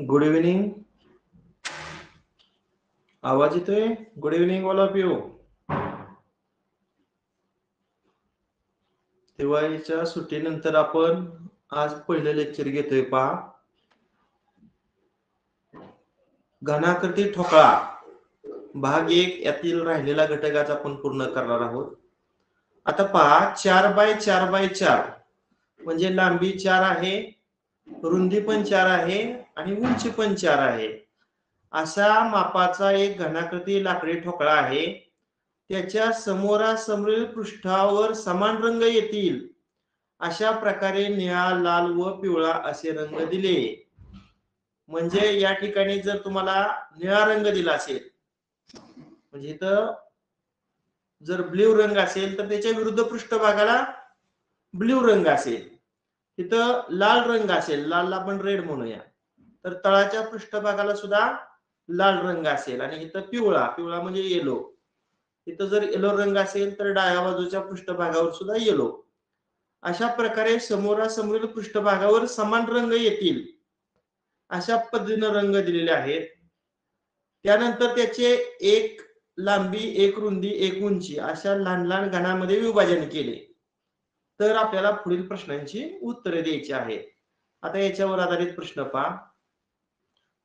Good evening. आवाज येतोय? Good evening all of you. दिवाळीच्या सुट्टीनंतर आपण आज पहिलं लेक्चर घेतोय पहा. घनाकृती ठोकळा भाग 1 यातील राहिलेला घटकाचा आपण पूर्ण करणार आहोत. आता पहा 4x4x4 म्हणजे लांबी 4 आहे, रुंदी पण 4 आहे आणि उंची पण 4 आहे. असा मापाचा एक घनाकृती लाकडी ठोकळा आहे. त्याच्या समोरासमोरील पृष्ठावर समान रंग येतील अशा प्रकारे निळा, लाल व पिवळा असे रंग दिले. म्हणजे या ठिकाणी जर तुम्हाला निळा रंग दिला असेल, म्हणजे इथं जर ब्ल्यू रंग असेल तर त्याच्या विरुद्ध पृष्ठभागाला ब्ल्यू रंग असेल. तिथं लाल रंग असेल, लालला आपण रेड म्हणूया, तर तळाच्या पृष्ठभागाला सुद्धा लाल रंग असेल. आणि इथं पिवळा, पिवळा म्हणजे येलो, इथं जर येलो रंग असेल तर डाव्या बाजूच्या पृष्ठभागावर सुद्धा येलो. अशा प्रकारे समोरासमोरील पृष्ठभागावर समान रंग येतील अशा पद्धतीने रंग दिलेले आहेत. त्यानंतर त्याचे एक लांबी, एक रुंदी, एक उंची अशा लहान लहान घनामध्ये विभाजन केले. तर आपल्याला पुढील प्रश्नांची उत्तरे द्यायची आहेत. आता याच्यावर आधारित प्रश्न पहा.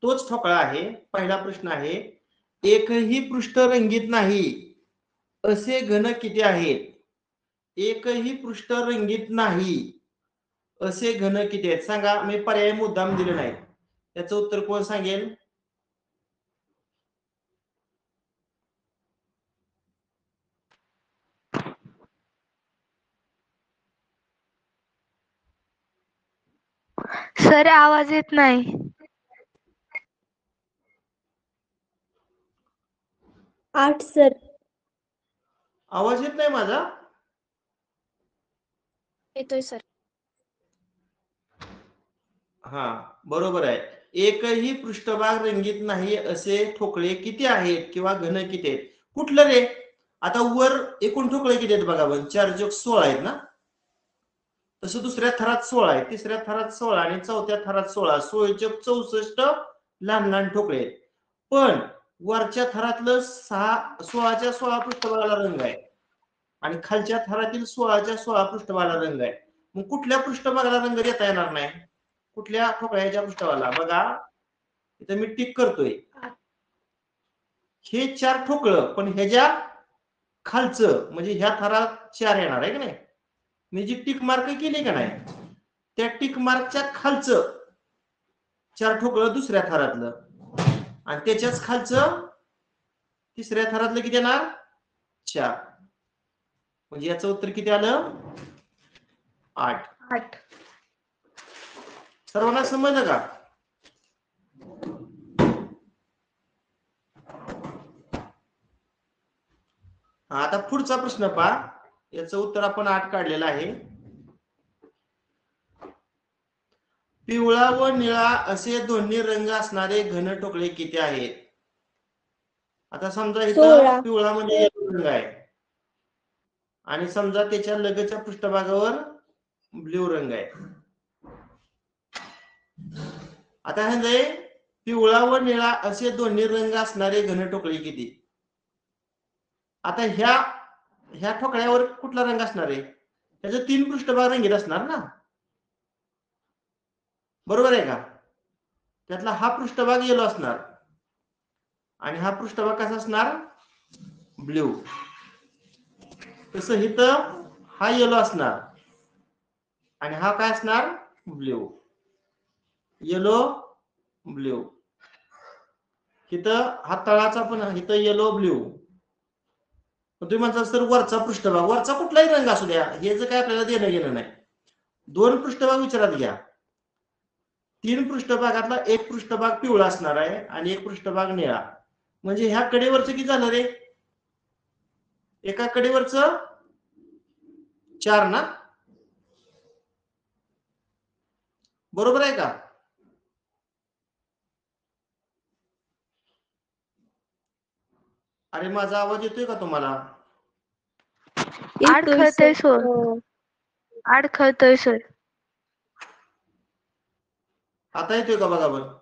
तोच ठोकळा आहे. पहिला प्रश्न आहे, एकही पृष्ठ रंगीत नाही असे घन किती आहेत? एकही पृष्ठ रंगीत नाही असे घन किती आहेत सांगा. मी पर्याय मुद्दाम दिले नाही. याचं उत्तर कोण सांगेल? सर आवाज येत नाही. आठ सर. आवाज येत नाही माझा? येतोय सर. हा, बरोबर आहे. एकही पृष्ठभाग रंगीत नाही असे ठोकळे किती आहेत किंवा घन किती आहेत? कुठलं रे? आता वर एकूण ठोकळे किती आहेत बघा. 4 + 16 आहेत ना. तसं दुसऱ्या थरात 16 आहे, तिसऱ्या थरात 16 आणि चौथ्या थरात 16. 16 + 64 लहान लहान ठोकळे आहेत. पण वरच्या थरातलं 16च्या 16 पृष्ठभागाला रंग आहे आणि खालच्या थरातील 16च्या 16 पृष्ठभागाला रंग आहे. मग कुठल्या पृष्ठभागाला रंग देता येणार नाही? कुठल्या ठोकळ्याच्या पृष्ठभागाला? बघा इथं मी टिक करतोय. हे 4 ठोकळं, पण ह्याच्या खालचं म्हणजे ह्या थरात 4 येणार आहे की नाही. मी जी टिक मार्क केली का नाही, त्या टिक मार्कच्या खालचं 4 ठोकळं दुसऱ्या थरातलं आणि त्याच्याच खालचं तिसऱ्या थरातलं किती येणार? 4. म्हणजे याचं उत्तर किती आलं? 8. 8. सर्वांना समजलं का? आता पुढचा प्रश्न पहा. याचं उत्तर आपण 8 काढलेलं आहे. पिवळा व निळा असे दोन्ही रंग असणारे घन ठोकळे किती आहेत? आता समजा इथं 16. पिवळा म्हणजे येलो रंग आहे आणि समजा त्याच्या लगतच्या पृष्ठभागावर ब्ल्यू रंग आहे. आता हे पिवळा व निळा असे दोन्ही रंग असणारे घन ठोकळे किती? आता ह्या ठोकळ्यावर कुठला रंग असणार आहे? त्याचे 3 पृष्ठभाग रंगीत असणार ना, बरोबर आहे का? त्यातला हा पृष्ठभाग येलो असणार आणि हा पृष्ठभाग कसा असणार? ब्ल्यू. तसं इथं हा येलो असणार आणि हा काय असणार? ब्ल्यू. Yellow blue. इथं हा तळाचा पण इथं येलो ब्ल्यू. तुम्ही म्हणता सर वरचा पृष्ठभाग, वरचा कुठलाही रंग असू द्या, हे जर काय आपल्याला देणं घेणं नाही. 2 पृष्ठभाग विचारात घ्या. 3 पृष्ठभागातला एक पृष्ठभाग पिवळा असणार आहे आणि एक पृष्ठभाग निळा. म्हणजे ह्या कडेवरचं किती झालं रे? एका कडेवरचं 4 ना, बरोबर आहे का? अरे माझा आवाज येतोय का तुम्हाला? अडखळतोय सर. अडखळतोय सर. आता येतोय का बघा बरं?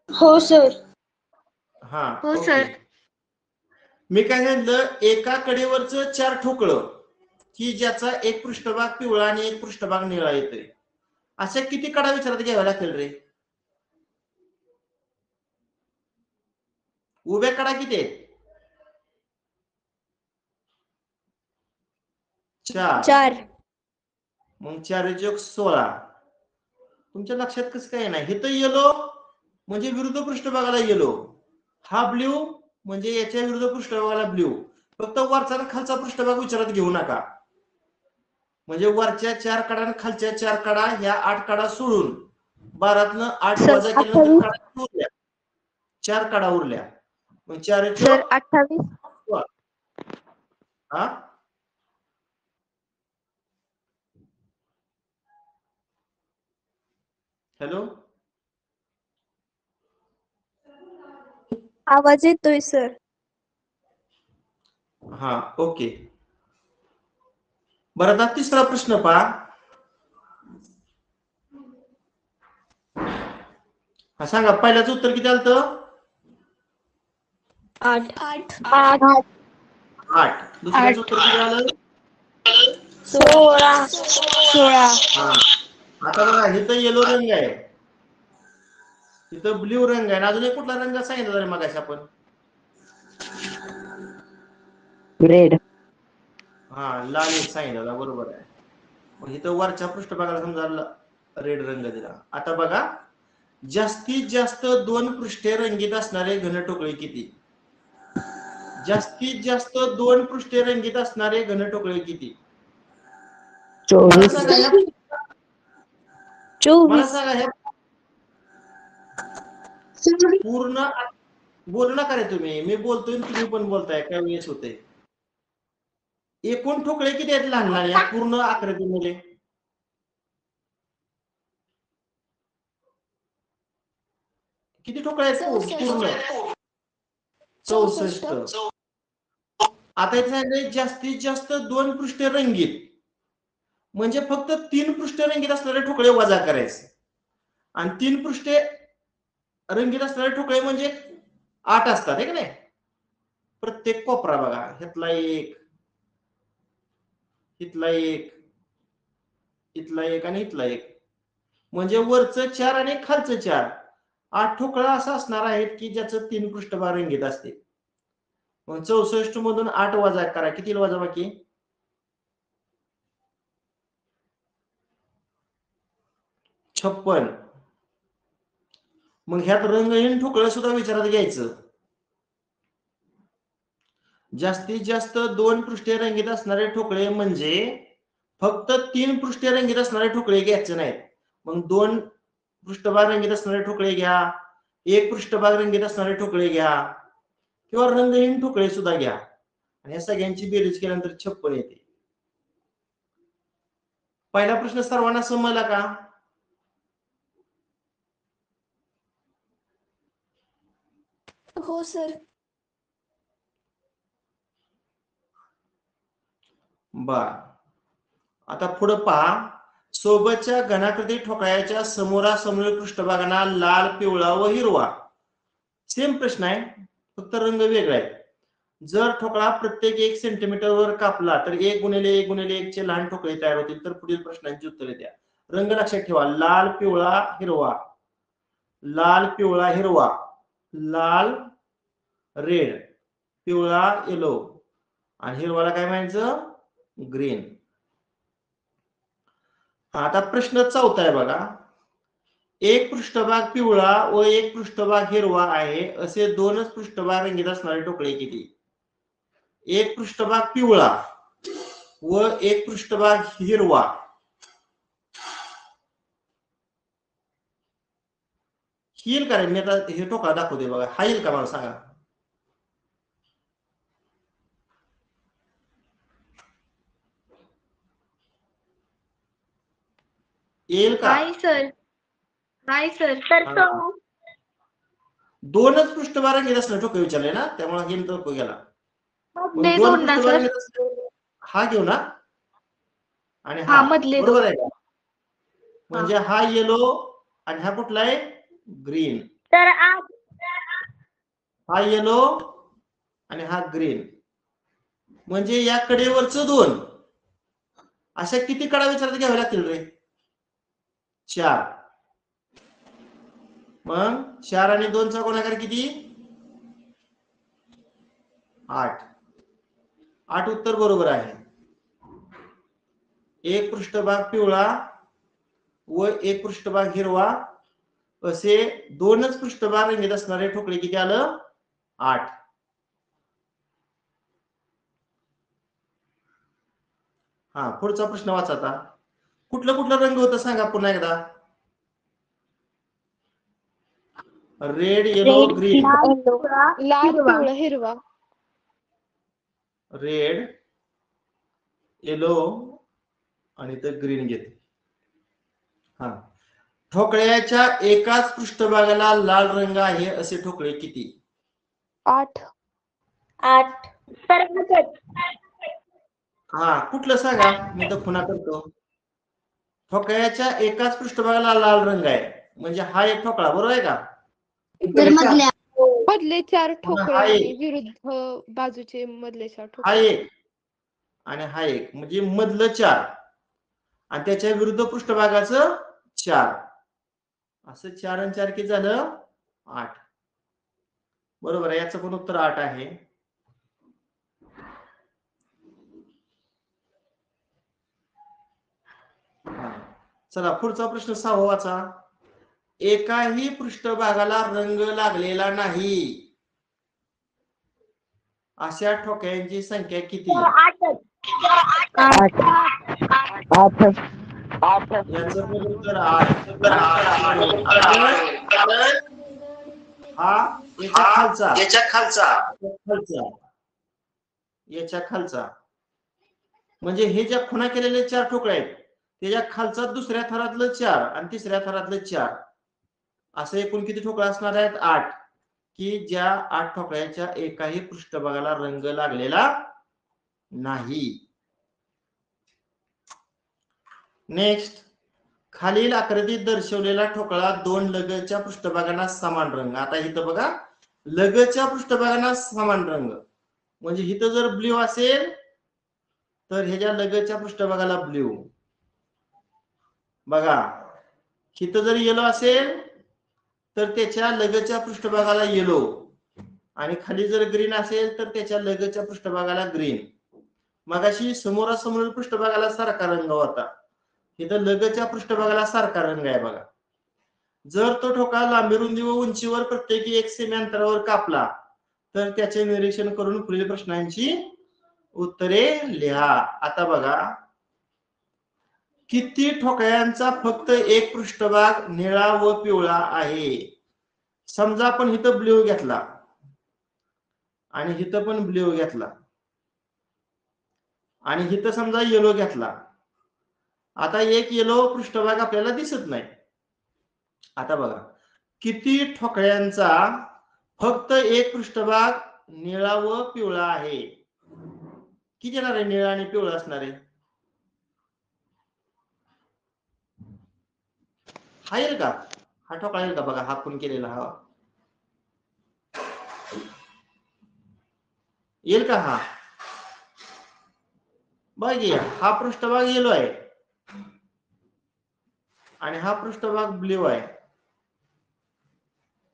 हो सर. हा हो ओके. सर. मी काय सांगितलं, एका कडेवरच 4 ठोकळं की ज्याचा एक पृष्ठभाग पिवळा आणि एक पृष्ठभाग निळा येतोय, अशा किती कडा विचारात घ्याव्या लागतील रे? उभ्या कडा किती आहेत? 4. 4. मग 4×16. तुमच्या लक्षात कसं काय नाही? हे तर येलो म्हणजे विरुद्ध पृष्ठभागाला येलो, हा ब्ल्यू म्हणजे याच्या विरुद्ध पृष्ठभागाला ब्ल्यू. फक्त वरचा आणि खालचा पृष्ठभाग विचारात घेऊ नका. म्हणजे वरच्या 4 कडा आणि खालच्या 4 कडा, ह्या 8 कडा सोडून 12तनं 8 सर वजा केल्यानंतर 28. कडा उरल्या, 4 कडा उरल्या. मग 4 सर 28. हा हॅलो, आवाज येतोय सर. हा ओके. बरं, आता तिसरा प्रश्न पहा. हा सांगा, पहिल्याचं उत्तर किती आलं? 8. 8. दुसऱ्याचं उत्तर किती आलं? 16. हा. आता बघा, इथं येलो रंग आहे, इथं ब्ल्यू रंग आहे, अजून एक कुठला रंग सांगितला मगाशी आपण? रेड. हा, लाल एक सांगितला, बरोबर आहे. मग इथं वरच्या पृष्ठभागाला समजा रेड रंग दिला. आता बघा, जास्तीत जास्त 2 पृष्ठे रंगीत असणारे घनठोकळे किती? जास्तीत जास्त 2 पृष्ठे रंगीत असणारे घनठोकळे किती? मला 24. सांगा ह्या 24. पूर्ण बोलू नका रे तुम्ही, मी बोलतोय तुम्ही पण बोलताय, काय वेळेस होते. एकूण ठोकळे किती आहेत लहान लहान या पूर्ण आकृतीमध्ये? किती ठोकळे आहेत पूर्ण? 64. आता इथे सांगितलं जास्तीत जास्त 2 पृष्ठे रंगीत, म्हणजे फक्त 3 पृष्ठे रंगीत असणारे ठोकळे वजा करायचे, आणि 3 पृष्ठे रंगीत असणारे ठोकळे म्हणजे 8 असतात, आहे की नाही? प्रत्येक कोपरा बघा, ह्यातला एक, इथला एक, इथला एक आणि इथला एक, म्हणजे वरचं 4 आणि खालचं 4, 8 ठोकळा असं असणार आहेत की ज्याचं 3 पृष्ठभाग रंगीत असते. मग 64 मधून 8 वजा करा, किती वजा बाकी? 56. मग ह्यात रंगहीन ठोकळं सुद्धा विचारात घ्यायचं. जास्तीत जास्त 2 पृष्ठे रंगीत असणारे ठोकळे म्हणजे फक्त 3 पृष्ठे रंगीत असणारे ठोकळे घ्यायचे नाहीत. मग 2 पृष्ठभाग रंगीत असणारे ठोकळे घ्या, 1 पृष्ठभाग रंगीत असणारे ठोकळे घ्या, किंवा रंगहीन ठोकळे सुद्धा घ्या, आणि या सगळ्यांची बेरीज केल्यानंतर 56 येते. पहिला प्रश्न सर्वांना समजला का? हो सर. बर, आता पुढे पहा. सोबतच्या घनाकृती ठोकळ्याच्या समोरासमोर पृष्ठभागांना लाल, पिवळा व हिरवा. सेम प्रश्न आहे, फक्त रंग वेगळा आहे. जर ठोकळा प्रत्येक 1 सेंटीमीटर वर कापला तर 1 × 1 × 1 चे लहान ठोकळे तयार होतील. तर पुढील प्रश्नांची उत्तरे द्या. रंग लक्षात ठेवा, लाल, पिवळा, हिरवा, लाल, पिवळा, हिरवा, लाल, रेड, पिवळा, येलो, आणि हिरवाला काय म्हणायचं? ग्रीन. आता प्रश्न चौथा आहे बघा. एक पृष्ठभाग पिवळा व एक पृष्ठभाग हिरवा आहे असे 2च पृष्ठभाग रंगीत असणारे ठोकळे किती? एक पृष्ठभाग पिवळा व एक पृष्ठभाग हिरवा, येईल का रे? मी आता हे ठोकळा दाखवते बघा, हा येईल का मला सांगा? येईल का? नाही सर. नाही सर. हा. 2च पृष्ठभाग रंगीत असणारे ठोकळे विचारले ना, त्यामुळे हे तो गेला. मग 2 दोन ना पृष्ठभाग सर. रंगीत असणारे हा घेऊ ना, आणि हा, मधले बरोबर 2. आहे का? म्हणजे हा येलो आणि हा कुठला आहे ग्रीन. तर हा येलो आणि हा ग्रीन. म्हणजे या कडेवरच 2 अशा किती कडा विचारात घ्याव्या लागतील रे 4. मग 4 आणि 2 चा गुणाकार किती 8. 8 उत्तर बरोबर आहे. एक पृष्ठभाग पिवळा व एक पृष्ठभाग हिरवा असे 2च पृष्ठभाग रंगीत असणारे ठोकळे किती आलं 8. हा पुढचा प्रश्न वाचा आता. कुठलं कुठलं रंग होतं सांगा पुन्हा एकदा. Red yellow green. लाल पिवळा हिरवा. रेड येलो आणि तर ग्रीन घेते. हा ठोकळ्याच्या एकाच पृष्ठभागाला लाल रंग आहे असे ठोकळे किती 8. हा कुठलं सांगा मी तर खुणा करतो. ठोकळ्याच्या एकाच पृष्ठभागाला लाल रंग आहे म्हणजे हा एक ठोकळा बरोबर आहे का. मधले 4 ठोकळे हा आणि एक. विरुद्ध बाजूचे मधले 4 हा ठोकळे. एक आणि हा एक म्हणजे मधलं 4 आणि त्याच्या विरुद्ध पृष्ठभागाचं 4 असं 4 आणि 4 किती झालं 8. बरोबर आहे. याचं पण उत्तर 8 आहे. चला पुढचा प्रश्न 6वा वाचा. एकाही पृष्ठभागाला रंग लागलेला नाही अशा ठोक्यांची संख्या किती 8. याचं पण उत्तर 8. हा याच्या खालचा म्हणजे हे ज्या खुणा केलेले 4 ठोकळे आहेत त्याच्या खालचा दुसऱ्या थरातलं 4 आणि तिसऱ्या थरातलं 4 असं एकूण किती ठोकळे असणार आहेत 8 की ज्या 8 ठोकळ्याच्या एकाही पृष्ठभागाला रंग लागलेला नाही. नेक्स्ट खालील आकृतीत दर्शवलेला ठोकळा 2 लगतच्या पृष्ठभागांना समान रंग. आता इथं बघा लगतच्या पृष्ठभागांना समान रंग म्हणजे इथं जर ब्ल्यू असेल तर ह्याच्या लगतच्या पृष्ठभागाला ब्ल्यू बघा. इथं जर येलो असेल तर त्याच्या लगतच्या पृष्ठभागाला येलो आणि खाली जर ग्रीन असेल तर त्याच्या लगतच्या पृष्ठभागाला ग्रीन. मगाशी समोरासमोर पृष्ठभागाला सारखा रंग होता इथं लगतच्या पृष्ठभागाला सारखा रंग आहे बघा. जर तो ठोकळा लांबी रुंदी व उंचीवर प्रत्येकी 1 सेमी अंतरावर कापला तर त्याचे निरीक्षण करून पुढील प्रश्नांची उत्तरे लिहा. आता बघा किती ठोकळ्यांचा फक्त एक पृष्ठभाग निळा व पिवळा आहे. समजा आपण इथं ब्ल्यू घेतला आणि इथं पण ब्ल्यू घेतला आणि इथं समजा येलो घेतला. आता एक येलो पृष्ठभाग आपल्याला दिसत नाही. आता बघा किती ठोकळ्यांचा फक्त एक पृष्ठभाग निळा व पिवळा आहे. किती येणार आहे निळा आणि पिवळा असणार आहे हा येईल का हा ठोकळा येईल का बघा हा खून केलेला हा येईल का हा बघ हा पृष्ठभाग येलो आहे आणि हा पृष्ठभाग ब्ल्यू आहे.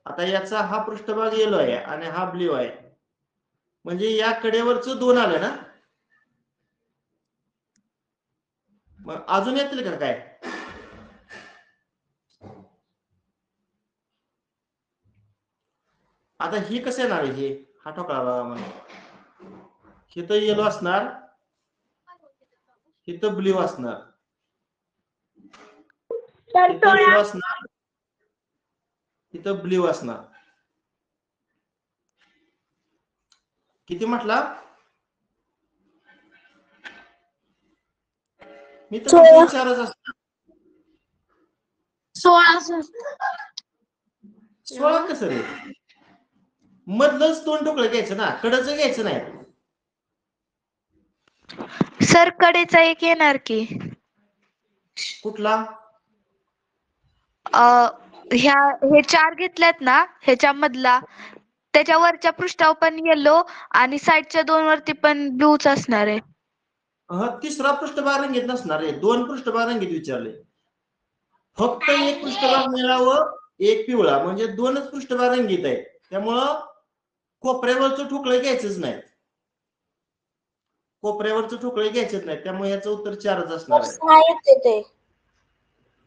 आता याचा हा पृष्ठभाग येलो आहे आणि हा ब्ल्यू आहे म्हणजे या कडेवरच 2 आलं ना. मग अजून येतील का काय आता ही कसं येणार आहे हे हा ठोकळा बघा म्हणजे इथं येलो असणार इथं ब्ल्यू असणार इथं येलो असणार इथं ब्ल्यू असणार. किती म्हटला मी तर म्हणतो 4च असणार. 16 कसं रे मधलंच 2 ठोकळे घ्यायचं ना कडचं घ्यायचं नाही. सर कडेचा एक येणार की कुठला हे 4 घेतल्यात ना ह्याच्यामधला त्याच्या वरच्या पृष्ठावर पण येलो आणि साईडच्या 2 वरती पण ब्लूच असणार आहे. तिसरा पृष्ठभाग रंगीत नसणार आहे. 2 पृष्ठभाग रंगीत विचारले. फक्त एक पृष्ठभाग निळा व एक पिवळा म्हणजे 2च पृष्ठभाग रंगीत आहे. त्यामुळं कोपऱ्यावरचं ठोकळं घ्यायचंच नाही. कोपऱ्यावरचं ठोकळे घ्यायचेच नाही. त्यामुळे याचं उत्तर 4च असणार आहे. 6 येते ते.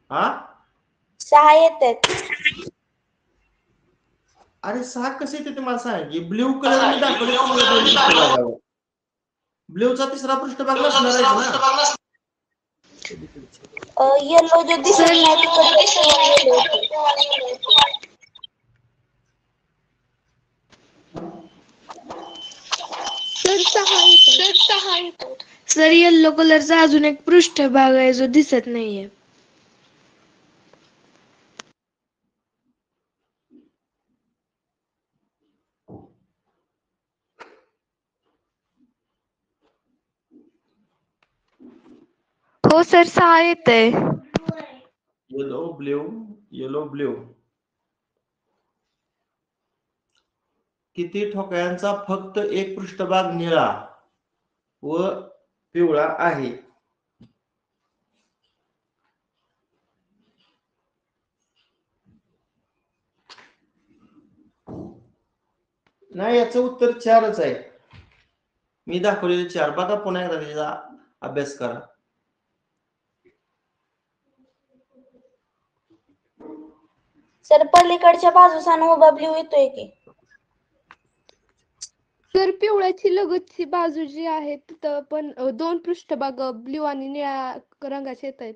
हा 6 येतात. अरे 6 कसे येते ते मला सांग. ब्ल्यू कलर मी दाखवले. ब्ल्यूचा तिसरा पृष्ठभाग नसणार आहे ना. येलो जो दिसत नाही सर 6 येतात. सर येल्लो कलरचा अजून एक पृष्ठभाग आहे जो दिसत नाहीये. हो सर 6 येतंय. Yellow blue yellow blue. किती ठोकळ्यांचा फक्त एक पृष्ठभाग निळा व पिवळा आहे? नाही याचं उत्तर 4च आहे. मी दाखवलेले 4. बघा पुन्हा एकदा त्याचा अभ्यास करा. सर पलीकडच्या बाजूचा उभा ब्ल्यू येतोय की. सर पिवळ्याची लगतची बाजू जी आहे तिथं पण 2 पृष्ठभाग ब्ल्यू आणि निळ्या रंगाचे येत आहेत.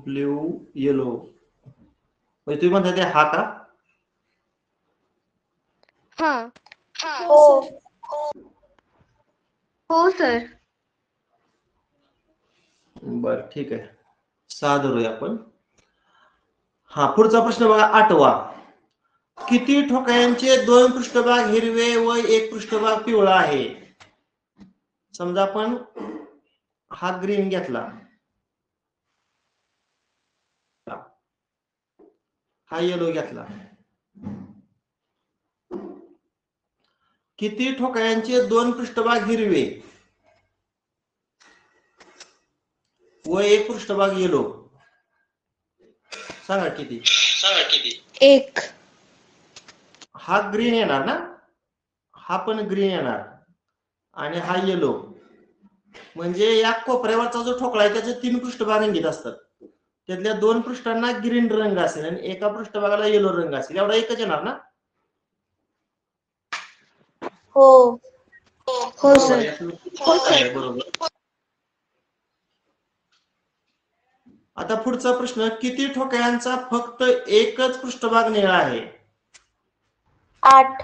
ब्ल्यू येलो म्हणजे तुम्ही म्हणता ते हा का? हा हो हो सर. बर ठीक आहे. 6 धरूया आपण. हा पुढचा प्रश्न बघा 8वा. किती ठोकळ्यांचे 2 पृष्ठभाग हिरवे व एक पृष्ठभाग पिवळा आहे? समजा आपण हा ग्रीन घेतला, हा येलो घेतला. किती ठोकळ्यांचे 2 पृष्ठभाग हिरवे व एक पृष्ठभाग येलो? सांगा किती? 1. हा ग्रीन येणार ना, हा पण ग्रीन येणार आणि हा येलो. म्हणजे या कोपऱ्यावरचा जो ठोकळा आहे त्याचे 3 पृष्ठभाग रंगीत असतात. त्यातल्या 2 पृष्ठांना ग्रीन रंग असेल आणि एका पृष्ठभागाला येलो रंग असेल. एवढा एकच येणार ना? हो हो सर. बरोबर. आता पुढचा प्रश्न. किती ठोकळ्यांचा फक्त एकच पृष्ठभाग निळा आहे? 8.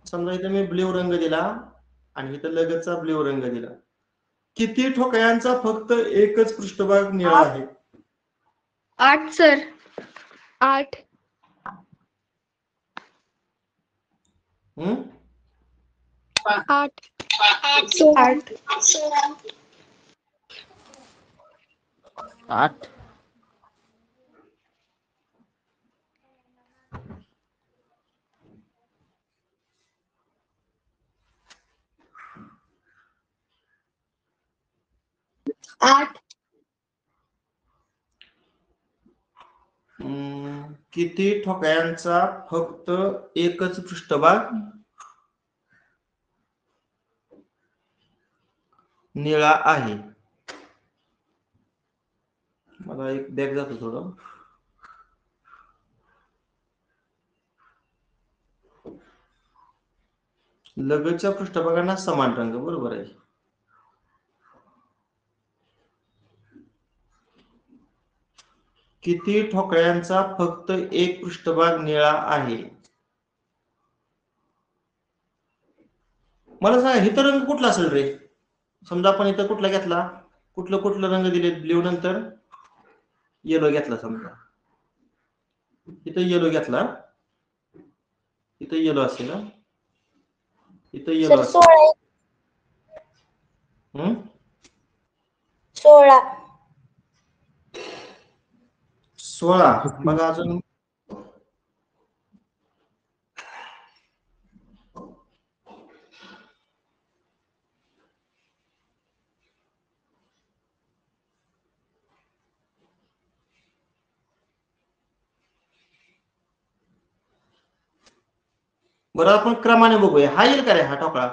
समजा इथं मी ब्ल्यू रंग दिला आणि इथं लगतचा ब्ल्यू रंग दिला. किती ठोकळ्यांचा फक्त एकच पृष्ठभाग निळा आहे? 8 सर. 8. 8. 8. 8. 8. किती ठोकळ्यांचा फक्त एकच पृष्ठभाग निळा आहे? मला एक बॅग जातो थोडं. लगतच्या पृष्ठभागांना समान रंग. बरोबर आहे. किती ठोकळ्यांचा फक्त एक पृष्ठभाग निळा आहे? मला सांगा इथं रंग कुठला असेल रे? समजा आपण इथं कुठला घेतला, कुठलं रंग दिले? ब्ल्यू नंतर येलो घेतला. समजा इथं येलो घेतला, इथं येलो असेल, इथं येलो सर असेल. 16. 16. 16. बघा अजून बरं आपण क्रमाने बघूया. हा येईल का रे हा ठोकळा?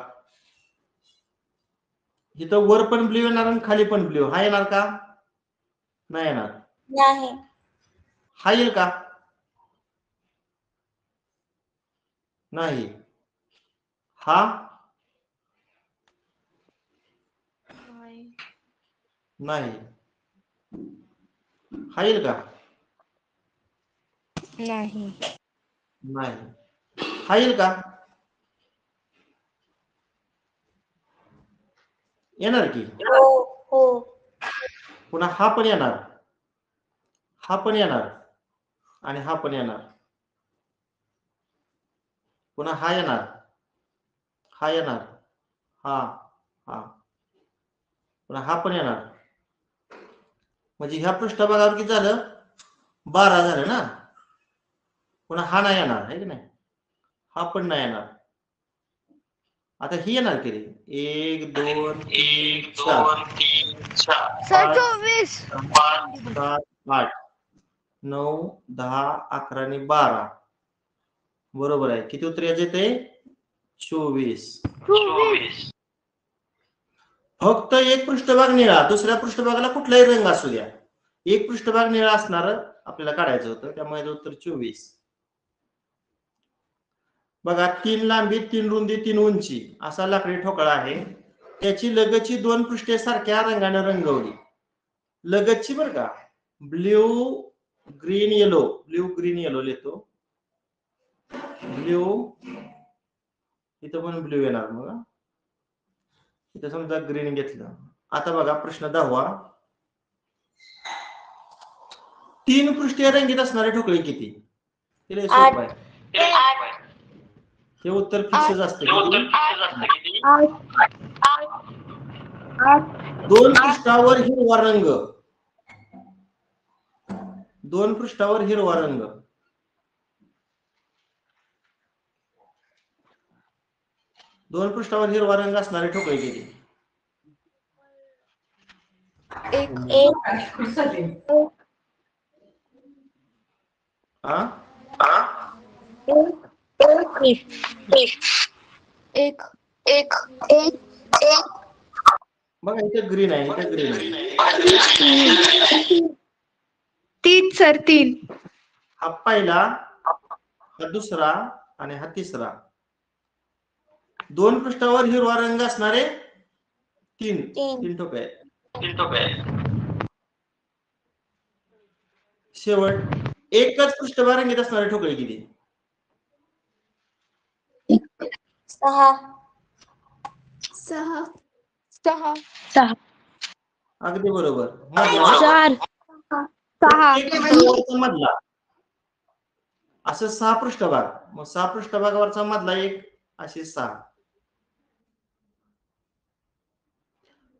इथं वर पण ब्ल्यू येणार आणि खाली पण ब्ल्यू. हा येणार का? नाही येणार. नाही. हा येईल का? नाही. हा नाही. हा येईल का? नाही. नाही. हा येईल का? येणार की. हो हो. पुन्हा हा पण येणार, हा पण येणार आणि हा पण येणार. पुन्हा हा येणार, हा येणार, हा हा पुन्हा हा पण येणार. म्हणजे ह्या पृष्ठभागावर किती झालं? 12 झालं ना. पुन्हा हा नाही येणार आहे की नाही, हा पण नाही येणार. आता ही येणार की रे? 1 2 3 4 सर 24. 5 7 8 9 10 11 आणि 12. बरोबर आहे. किती उत्तर याचे ते? 24. फक्त एक पृष्ठभाग निळा, दुसऱ्या पृष्ठभागाला कुठलाही रंग असू द्या, एक पृष्ठभाग निळा असणार आपल्याला काढायचं होतं, त्यामुळे उत्तर 24. बघा 3 लांबी 3 रुंदी 3 उंची असा लाकडी ठोकळा आहे. त्याची लगतची 2 पृष्ठे सारख्या रंगाने रंगवली. लगतची बरं का, blue green yellow, blue green yellow लिहितो. ब्ल्यू इथं पण ब्ल्यू येणार. मग इथं समजा ग्रीन घेतलं. आता बघा प्रश्न 10वा. 3 पृष्ठीय रंगीत असणारे ठोकळे किती? हे सोपं आहे. हे उत्तर फिक्सच असतं. 2 पृष्ठावर हिरवा रंग, 2 पृष्ठावर हिरवा रंग, 2 पृष्ठावर हिरवा रंग असणारे ठोकळे किती? 1. 1. बघा इथे ग्रीन आहे, इथे ग्रीन आहे. 3 सर 3. हा पहिला, हा दुसरा आणि हा तिसरा. 2 पृष्ठावर हिरवा रंग असणारे 3 ठोकळे आहेत. शेवट एकच पृष्ठभाग रंगीत असणारे ठोकळे किती? 6. 6. अगदी बरोबर. 4. 6. प्रत्येक पृष्ठावरचा मधला असं 6 पृष्ठभाग, मग 6 पृष्ठभागावरचा मधला एक, असे 6.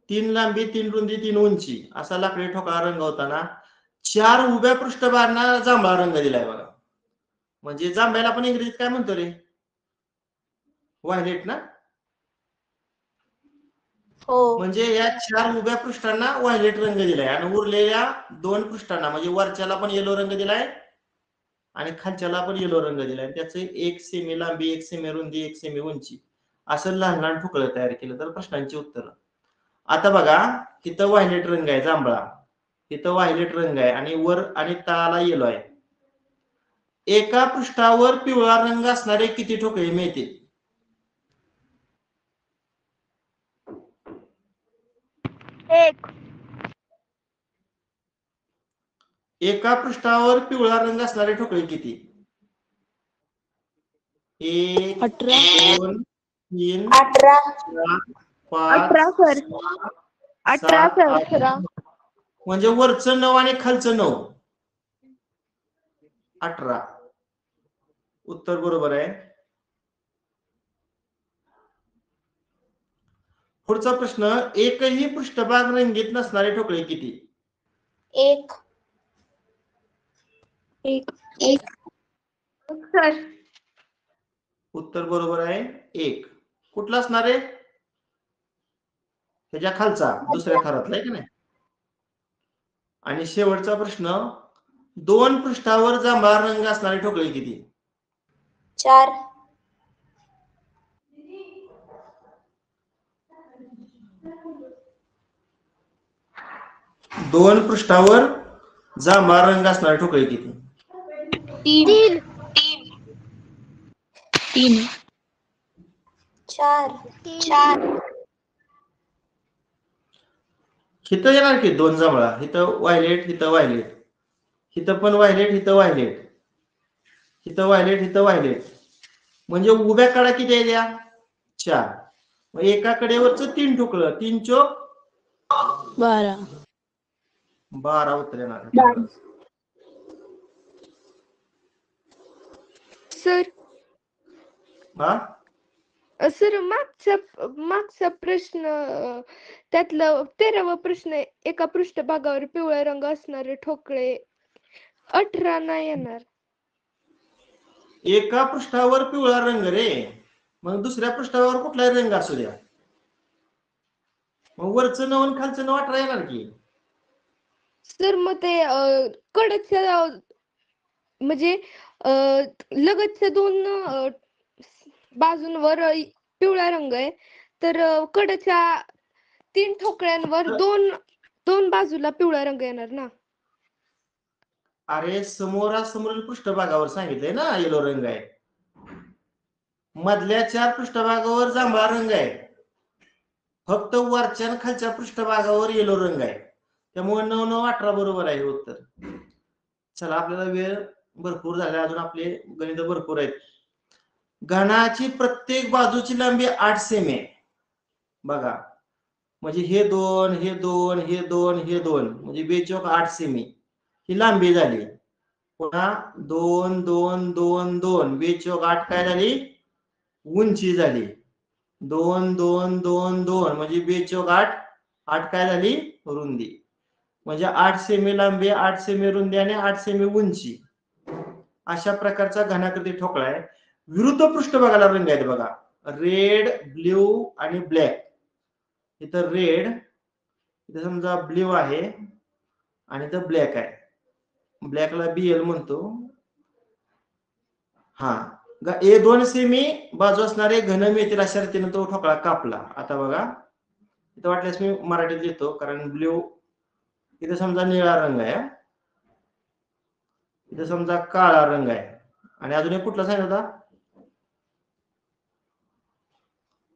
3 लांबी 3 रुंदी 3 उंची असा लाकडी ठोकळा रंगवताना 4 उभ्या पृष्ठभागांना जांभळा रंग दिलाय बघा. म्हणजे जांभळ्याला आपण इंग्रजीत काय म्हणतो रे? व्हायलेट ना. हो. म्हणजे या 4 उभ्या पृष्ठांना व्हायलेट रंग दिलाय आणि उरलेल्या 2 पृष्ठांना म्हणजे वरच्याला पण येलो रंग दिलाय आणि खालच्याला पण येलो रंग दिलाय. त्याचे 1 सेमी लांबी 1 सेमी रुंदी 1 सेमी उंची असं लहान लहान ठोकळं तयार केलं तर प्रश्नांची उत्तर. आता बघा तिथं व्हायलेट रंग आहे जांभळा, तिथं व्हायलेट रंग आहे आणि वर आणि तळाला येलो आहे. एका पृष्ठावर पिवळा रंग असणारे किती ठोकळे मिळतील? 1. एका पृष्ठावर पिवळा रंग असणारे ठोकळे किती? 1 2 3 18. 4 18 5 सर. 6 18 7 सर. 8 म्हणजे वरचं 9 आणि खालचं 9, 18. उत्तर बरोबर आहे. पुढचा प्रश्न, एकही पृष्ठभाग रंगीत नसणारे ठोकळे किती? एक. सर उत्तर बरोबर आहे, एक. कुठला असणार आहे? ह्याच्या खालचा, दुसऱ्या थरातला आहे की नाही. आणि शेवटचा प्रश्न, दोन पृष्ठावर जांभळा रंग असणारे ठोकळे किती? 4. दोन पृष्ठावर जांभळा रंग असणारे ठोकळे किती? 3. 4. इथं येणार की दोन जांभळा, इथं व्हायलेट, इथं व्हायलेट, इथं पण व्हायलेट, इथं व्हायलेट, इथं व्हायलेट, इथं व्हायलेट. म्हणजे उभ्या कडा किती आहे त्या? 4. मग एका कडेवरच 3 ठोकळं, 3 चोक 12 उत्तर येणार. सर हा, सर मागचा प्रश्न त्यातलं 13वा प्रश्न, एका पृष्ठभागावर पिवळा रंग असणारे ठोकळे 18 नाही येणार. एका पृष्ठावर पिवळा रंग रे, मग दुसऱ्या पृष्ठावर कुठलाही रंग असू द्या, मग वरचं नव आणि खालचं नव 18 येणार की. सर मग ते कडच्या म्हणजे लगतच्या दोन बाजूंवर पिवळा रंग आहे, तर कडच्या 3 ठोकळ्यांवर दोन बाजूला पिवळा रंग येणार ना. अरे समोरासमोरील पृष्ठभागावर सांगितलंय ना येलो रंग आहे, मधल्या 4 पृष्ठभागावर जांभळा रंग आहे, फक्त वरच्या आणि खालच्या पृष्ठभागावर येलो रंग आहे. त्यामुळे 9 9 18 बरोबर आहे उत्तर. चला, आपल्याला वेळ भरपूर झाला, अजून आपले गणित भरपूर आहेत. घनाची प्रत्येक बाजूची लांबी 8 सेमी आहे बघा, म्हणजे हे 2 हे 2 हे 2 हे 2 म्हणजे 2 चौक 8 सेमी ही लांबी झाली. पुन्हा 2 2 2 2 2 चौक 8 काय झाली? उंची झाली. 2 2 2 2 म्हणजे 2 चौक 8 8 काय झाली? रुंदी. म्हणजे 8 सेमी लांबी, 8 सेमी रुंदी आणि 8 सेमी उंची, अशा प्रकारचा घनाकृती ठोकळा आहे. विरुद्ध पृष्ठभागाला रंग आहेत बघा, रेड, ब्ल्यू आणि ब्लॅक. इथं रेड, इथं समजा ब्ल्यू आहे आणि इथं ब्लॅक आहे. ब्लॅकला BL म्हणतो. हा, 2 सेमी बाजू असणारे घन मिळतील अशा रीतीने तो ठोकळा कापला. आता बघा, इथं वाटल्यास मी मराठीत लिहितो, कारण ब्ल्यू, इथं समजा निळा रंग आहे, इथं समजा काळा रंग आहे, आणि अजून एक कुठला सांगितलं होता?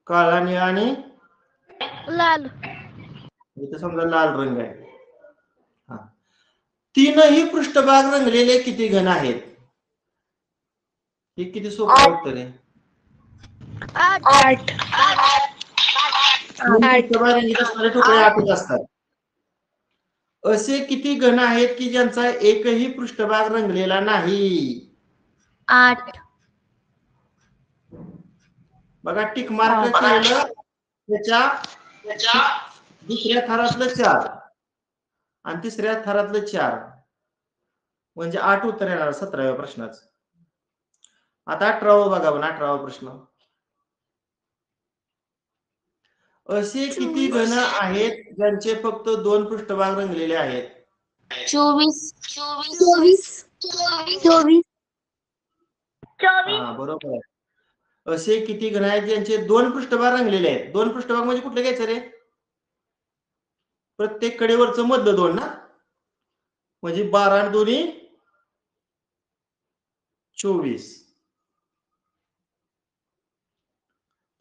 काळा, निळा आणि लाल. इथं समजा लाल रंग आहे. हा, तीनही पृष्ठभाग रंगलेले किती घन आहेत? हे किती सोपं उत्तर आहे. 8. पृष्ठभाग रंगीत असणारे ठोकळे 8 असतात. असे किती घन आहेत की ज्यांचा एकही पृष्ठभाग रंगलेला नाही? 8. बघा, टिक मार्क केलं त्याच्या दुसऱ्या थरातलं 4 आणि तिसऱ्या थरातलं 4, म्हणजे 8 उत्तर येणार 17व्या प्रश्नाचं. आता 18वा बघा, 18वा प्रश्न. असे किती घन आहेत ज्यांचे फक्त 2 पृष्ठभाग रंगलेले आहेत? 24. हा, बरोबर आहे. असे किती घन आहेत ज्यांचे 2 पृष्ठभाग रंगलेले आहेत? 2 पृष्ठभाग म्हणजे कुठले घ्यायचं रे? प्रत्येक कडेवरचं मधलं 2 ना, म्हणजे 12 आणि 2 24.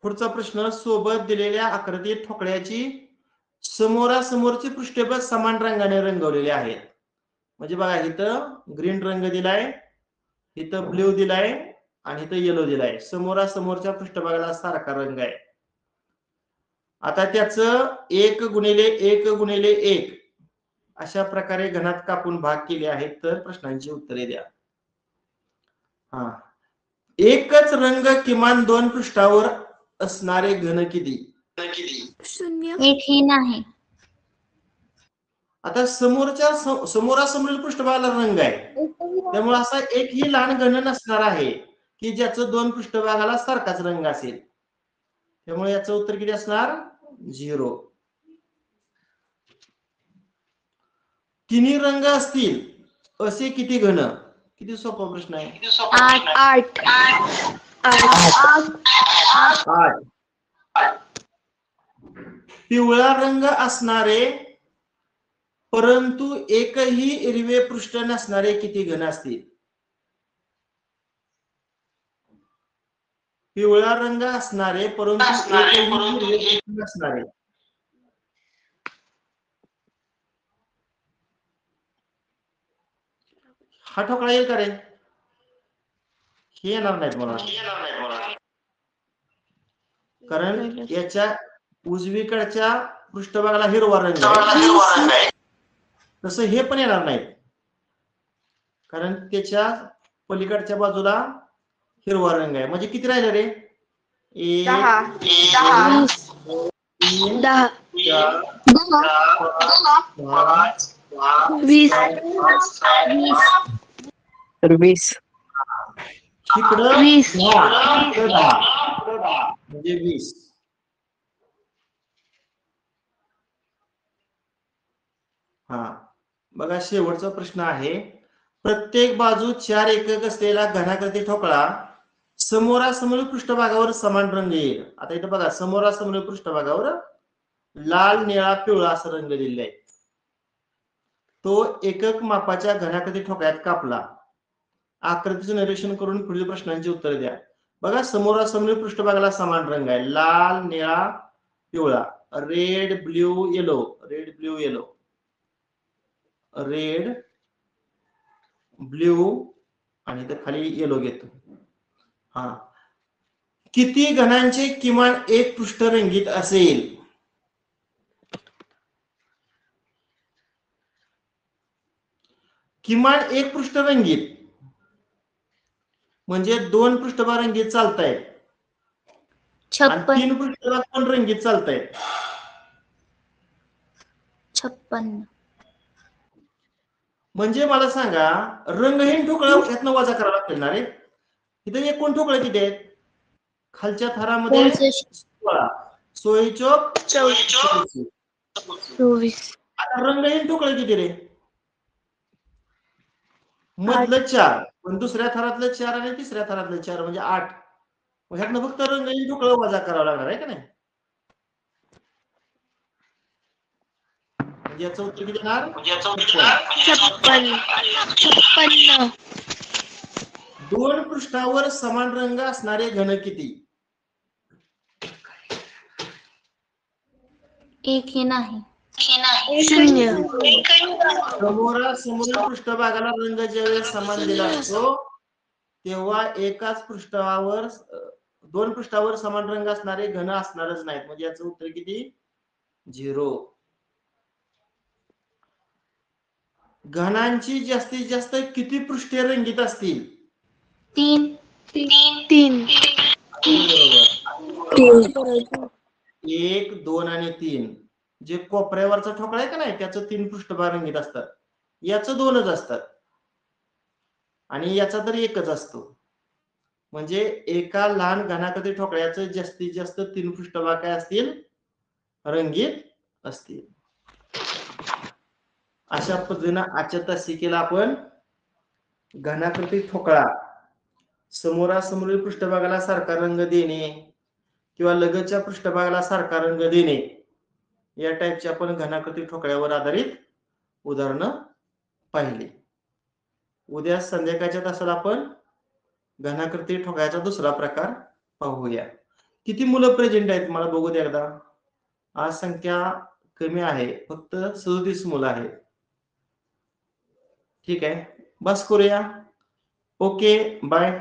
पुढचा प्रश्न, सोबत दिलेल्या आकृतीत ठोकळ्याची समोरासमोरची पृष्ठभाग समान रंगाने रंगवलेले आहेत. म्हणजे बघा, इथं ग्रीन रंग दिलाय, इथं ब्ल्यू दिलाय आणि इथं येलो दिलाय. समोरासमोरच्या पृष्ठभागाला सारखा रंग आहे. आता त्याचं 1 गुणिले 1 गुणिले 1 अशा प्रकारे घनात कापून भाग केले आहेत. तर प्रश्नांची उत्तरे द्या. हा, एकच रंग किमान 2 पृष्ठावर असणारे घन किती? शून्य. एकही नाही. आता समोरासमोरील पृष्ठभागाला रंग आहे, त्यामुळे असा एकही लहान घन नसणार आहे की ज्याचं दोन पृष्ठभागाला सारखाच रंग असेल. त्यामुळे याचं उत्तर किती असणार? 0. तिन्ही रंग असतील असे किती घन? किती सोपा प्रश्न आहे. 8. 8. पिवळा रंग असणारे परंतु एकही हिरवे पृष्ठ नसणारे किती घन असतील? पिवळा रंग असणारे परंतु एकही हिरवे पृष्ठ नसणारे. हा ठोकळा येईल का रे? हे येणार नाहीत मला, कारण याच्या उजवीकडच्या पृष्ठभागाला हिरवा रंग आहे, तसं हे पण येणार नाहीत, कारण त्याच्या पलीकडच्या बाजूला हिरवा रंग आहे. म्हणजे किती राहिले रे? 1 2 3 4 5 20. 20. इकडं 20. 10 म्हणजे 20. हा बघा, शेवटचा प्रश्न आहे. प्रत्येक बाजू 4 एकक असलेला घनाकृती ठोकळा समोरासमोर पृष्ठभागावर समान रंग येईल. आता इथं बघा, समोरासमोर पृष्ठभागावर लाल, निळा, पिवळा असा रंग दिलेला आहे. तो एकक मापाच्या घनाकृती ठोकळ्यात कापला. आकृतीचं निरीक्षण करून पुढील प्रश्नांची उत्तर द्या. बघा, समोरासमोर पृष्ठभागाला समान रंग आहे, लाल, निळा, पिवळा, red, blue, yellow, red, blue, yellow, red, blue आणि तर खाली येलो घेतो. हा, किती घनांचे किमान एक पृष्ठ रंगीत असेल? किमान एक पृष्ठ रंगीत म्हणजे 2 पृष्ठभाग रंगीत चालतायत आणि 3 पृष्ठभाग पण रंगीत चालतायत. 56. म्हणजे मला सांगा, रंगहीन ठोकळा यातनं वजा करावा लागतील ना रे. इथे एकूण ठोकळे किती आहेत? खालच्या थरामध्ये 16, 16 चौक 24. आता रंगहीन ठोकळे किती रे? मधलं 4, पण दुसऱ्या थरातलं 4 आणि तिसऱ्या थरातलं 4 म्हणजे 8. ह्यातनं फक्त रंगहीन ठोकळं वजा करावं लागणार आहे का नाही? म्हणजे याचं उत्तर किती येणार? 56. 2 पृष्ठावर समान रंग असणारे घन किती? एकही नाही. शून्य. समोरासमोर पृष्ठभागाला रंग ज्यावेळेस समान दिला असतो तेव्हा एकाच पृष्ठावर 2 पृष्ठावर समान रंग असणारे घन असणारच नाहीत. म्हणजे याचं उत्तर किती? 0. घनांची जास्तीत जास्त किती पृष्ठे रंगीत असतील? 3. 3. 1, 2 आणि 3. जे कोपऱ्यावरचा ठोकळा आहे का नाही, त्याचं 3 पृष्ठभाग रंगीत असतात. याचं 2च असतात आणि याचा तर 1च असतो. म्हणजे एका लहान घनाकृती ठोकळ्याचं जास्तीत जास्त 3 पृष्ठभाग काय असतील? रंगीत असतील. अशा पद्धतीने आजच्या तासिकेला आपण घनाकृती ठोकळा समोरासमोरील पृष्ठभागाला सारखा रंग देणे किंवा लगतच्या पृष्ठभागाला सारखा रंग देणे या टाईपचे आपण घनाकृती ठोकळ्यावर आधारित उदाहरणं पाहिली. उद्या संध्याकाळच्या तासाला आपण घनाकृती ठोकळ्याचा दुसरा प्रकार पाहूया. किती मुलं प्रेझेंट आहेत मला बघू दे एकदा. आज संख्या कमी आहे, फक्त 37 मुलं आहेत. ठीक आहे, बस करूया. Okay, bye.